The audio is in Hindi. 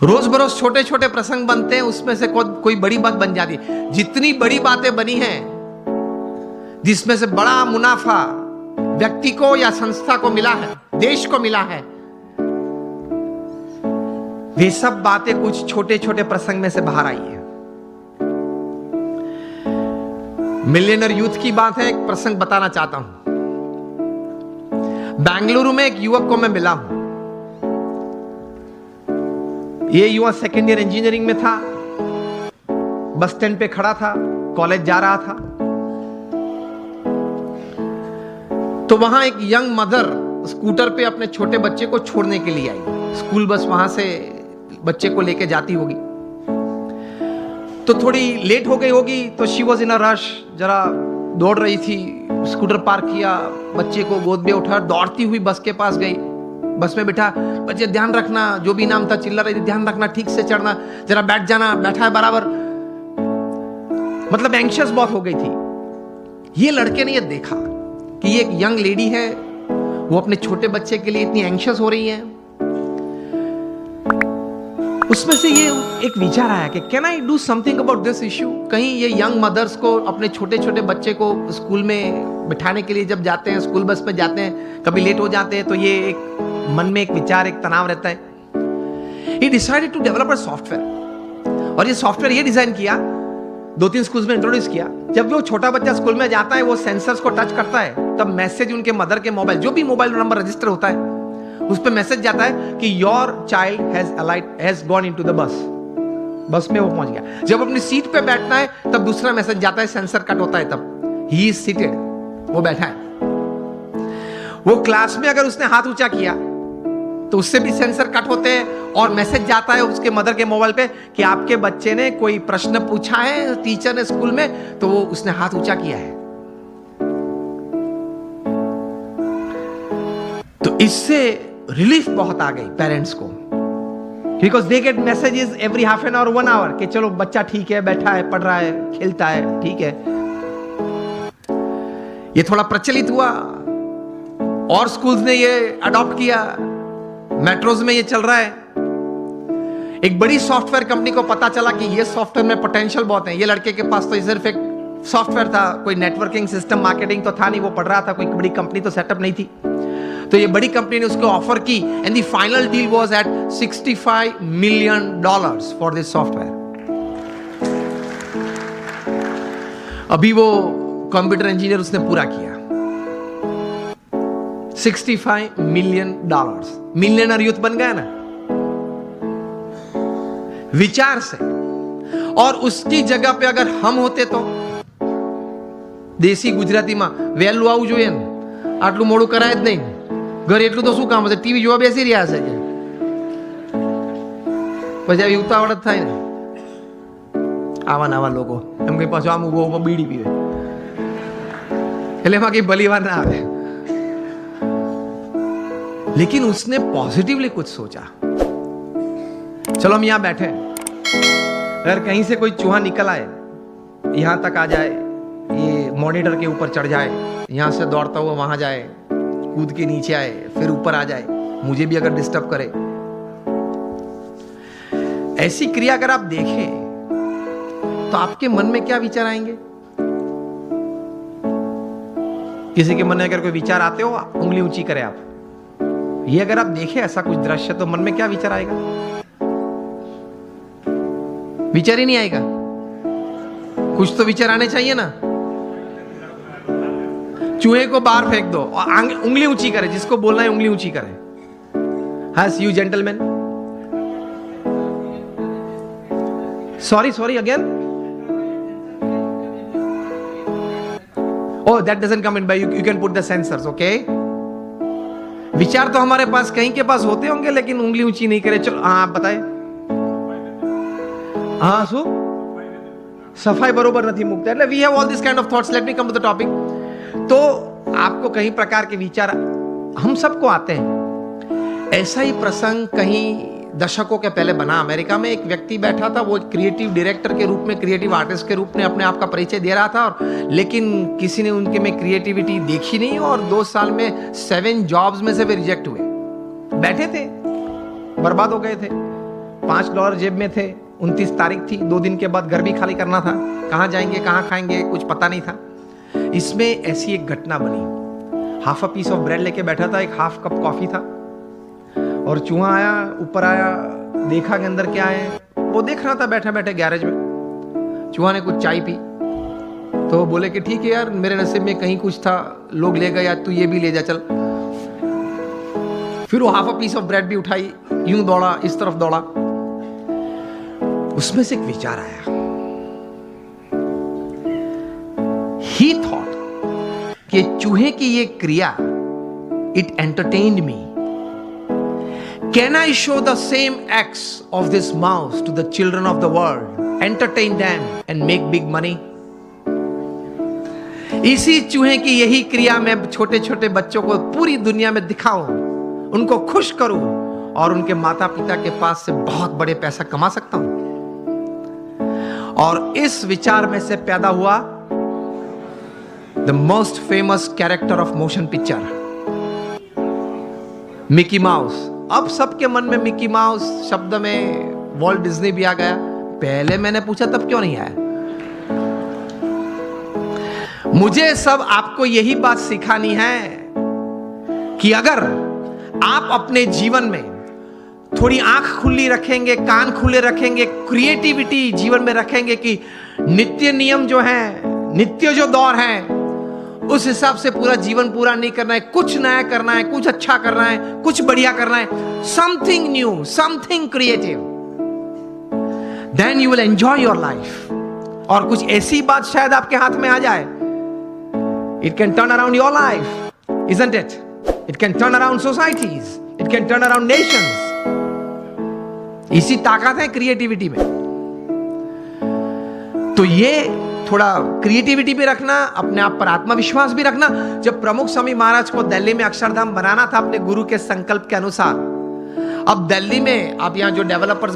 रोज बरोज छोटे छोटे प्रसंग बनते हैं, उसमें से कोई बड़ी बात बन जाती है। जितनी बड़ी बातें बनी हैं, जिसमें से बड़ा मुनाफा व्यक्ति को या संस्था को मिला है, देश को मिला है, वे सब बातें कुछ छोटे छोटे प्रसंग में से बाहर आई है। मिलियनर यूथ की बात है, एक प्रसंग बताना चाहता हूं। बेंगलुरु में एक युवक को मैं मिला हूं। यह युवक सेकेंड ईयर इंजीनियरिंग में था, बस स्टैंड पे खड़ा था, कॉलेज जा रहा था। तो वहां एक यंग मदर स्कूटर पे अपने छोटे बच्चे को छोड़ने के लिए आई। स्कूल बस वहां से बच्चे को लेके जाती होगी, तो थोड़ी लेट हो गई होगी, तो she was in a rush, जरा दौड़ रही थी। स्कूटर पार्क किया, बच्चे को गोद में उठा, दौड़ती हुई बस के पास गई, बस में बिठा, बच्चे ध्यान रखना, जो भी नाम था चिल्ला रही थी, ध्यान रखना, ठीक से चढ़ना, जरा बैठ जाना, बैठा है बराबर। मतलब एंग्शियस बहुत हो गई थी। ये लड़के ने ये देखा कि ये एक यंग लेडी है, वो अपने छोटे बच्चे के लिए इतनी एंग्शियस हो रही है। उसमें से ये एक विचार आया कि can I do something about this issue. कहीं ये यंग मदर्स को अपने छोटे छोटे बच्चे को स्कूल में बिठाने के लिए जब जाते हैं, स्कूल बस में जाते हैं, कभी लेट हो जाते हैं, तो ये एक मन में एक विचार, एक तनाव रहता है। He decided to develop a software, और ये सॉफ्टवेयर ये डिजाइन किया, 2-3 स्कूल में इंट्रोड्यूस किया। जब वो छोटा बच्चा स्कूल में जाता है, वो सेंसर्स को टच करता है, तब मैसेज उनके मदर के मोबाइल, जो भी मोबाइल नंबर रजिस्टर होता है, उस पर मैसेज जाता है कि your child has gone into the bus. बस में वो पहुंच गया। जब अपनी सीट पे बैठना है, तब दूसरा मैसेज जाता है, सेंसर कट होता है, तब ही इज सीटेड, वो बैठा है। वो क्लास में अगर उसने हाथ ऊंचा किया, तो उससे भी सेंसर कट होते हैं, और मैसेज जाता है उसके मदर के मोबाइल पे कि आपके बच्चे ने कोई प्रश्न पूछा है टीचर ने स्कूल में, तो वो उसने हाथ ऊंचा किया है। तो इससे रिलीफ बहुत आ गई पेरेंट्स को, because they get messages every half an hour, 1 hour, कि चलो बच्चा ठीक है, बैठा है, पढ़ रहा है, खेलता है, ठीक है। ये थोड़ा प्रचलित हुआ और स्कूल्स ने ये अडॉप्ट किया, मेट्रोज में ये चल रहा है। एक बड़ी सॉफ्टवेयर कंपनी को पता चला कि ये सॉफ्टवेयर में पोटेंशियल बहुत है। ये लड़के के पास तो सिर्फ एक सॉफ्टवेयर था, कोई नेटवर्किंग सिस्टम, मार्केटिंग तो था नहीं, वो पढ़ रहा था, कोई बड़ी कंपनी तो सेटअप नहीं थी। तो ये बड़ी कंपनी ने उसको ऑफर की, and the final deal was at $65 million for this software. अभी वो कंप्यूटर इंजीनियर उसने पूरा किया, $65 million। मिलियनर यूथ बन गया ना विचार से। और उसकी जगह पे अगर हम होते तो देसी गुजराती में वહેલું આવવું જોઈએ ને, આટલું મોડું કરાય જ નહીં, ઘરે એટલું તો શું કામ હશે, ટીવી જોવા બેસી રહ્યા છે, પછી આવી ઉતાવળ જ થાય ને। આવા નવા લોકો એમ કે પાછું આમ ઉભો ઉભો બીડી પીવે, એટલે એમાં કઈ ભલી વાર ના આવે। लेकिन उसने पॉजिटिवली कुछ सोचा। चलो हम यहां बैठे, अगर कहीं से कोई चूहा निकल आए, यहां तक आ जाए, ये मॉनिटर के ऊपर चढ़ जाए, यहां से दौड़ता हुआ वहां जाए, कूद के नीचे आए, फिर ऊपर आ जाए, मुझे भी अगर डिस्टर्ब करे, ऐसी क्रिया अगर आप देखें तो आपके मन में क्या विचार आएंगे? किसी के मन में अगर कोई विचार आते हो, उंगली ऊंची करें आप। ये अगर आप देखें ऐसा कुछ दृश्य, तो मन में क्या विचार आएगा? विचार ही नहीं आएगा। कुछ तो विचार आने चाहिए ना। चूहे को बाहर फेंक दो और उंगली ऊंची करे, जिसको बोलना है उंगली ऊंची करे। हस you gentleman, sorry again. Oh, that doesn't come in by you can put the sensors, okay? विचार तो हमारे पास कहीं के पास होते होंगे, लेकिन उंगली ऊंची नहीं करे। चलो हाँ बताए, हाँ सो सफाई बरोबर नहीं मुकता। એટલે we have all this kind of thoughts. Let me come to the topic. तो आपको कई प्रकार के विचार हम सबको आते हैं। ऐसा ही प्रसंग कहीं दशकों के पहले बना। अमेरिका में एक व्यक्ति बैठा था, वो क्रिएटिव डायरेक्टर के रूप में, क्रिएटिव आर्टिस्ट के रूप में अपने आप का परिचय दे रहा था, और लेकिन किसी ने उनके में क्रिएटिविटी देखी नहीं, और 2 साल में 7 जॉब्स में से वे रिजेक्ट हुए। बैठे थे, बर्बाद हो गए थे। $5 जेब में थे, 29 तारीख थी, 2 दिन के बाद घर भी खाली करना था, कहाँ जाएंगे कहाँ खाएंगे कुछ पता नहीं था। इसमें ऐसी एक घटना बनी, half a piece of bread लेके बैठा था, एक हाफ कप कॉफी था, और चूहा आया, ऊपर आया, देखा कि अंदर क्या है। वो देख रहा था बैठे बैठे गैरेज में। चूहा ने कुछ चाय पी, तो बोले कि ठीक है यार, मेरे नसीब में कहीं कुछ था, लोग ले गए, यार तू ये भी ले जा चल। फिर वो half a piece of bread भी उठाई, यूं दौड़ा, इस तरफ दौड़ा। उसमें से एक विचार आया। ही थॉट कि चूहे की ये क्रिया, it entertained me. Can I show the same acts of this mouse to the children of the world, entertain them and make big money. इसी चूहे की यही क्रिया मैं छोटे छोटे बच्चों को पूरी दुनिया में दिखाऊं, उनको खुश करूं, और उनके माता पिता के पास से बहुत बड़े पैसा कमा सकता हूं। और इस विचार में से पैदा हुआ the most famous character of motion picture, Mickey mouse. अब सबके मन में मिकी माउस शब्द में वॉल्ट डिज्नी भी आ गया। पहले मैंने पूछा तब क्यों नहीं आया। मुझे सब आपको यही बात सिखानी है कि अगर आप अपने जीवन में थोड़ी आंख खुली रखेंगे, कान खुले रखेंगे, क्रिएटिविटी जीवन में रखेंगे कि नित्य नियम जो है, नित्य जो दौर है, उस हिसाब से पूरा जीवन पूरा नहीं करना है, कुछ नया करना है, कुछ अच्छा करना है, कुछ बढ़िया करना है, something new, something creative, then you will enjoy your life. और कुछ ऐसी बात शायद आपके हाथ में आ जाए, it can turn around your life, isn't it? It can turn around societies. It can turn around nations. इसी ताकत है क्रिएटिविटी में। तो ये थोड़ा क्रिएटिविटी भी रखना, अपने आप पर आत्मविश्वास भी रखना। जब प्रमुख स्वामी महाराज को दिल्ली में अक्षरधाम बनाना था अपने गुरु के संकल्प के अनुसार, अब दिल्ली में आप यहां जो डेवलपर्स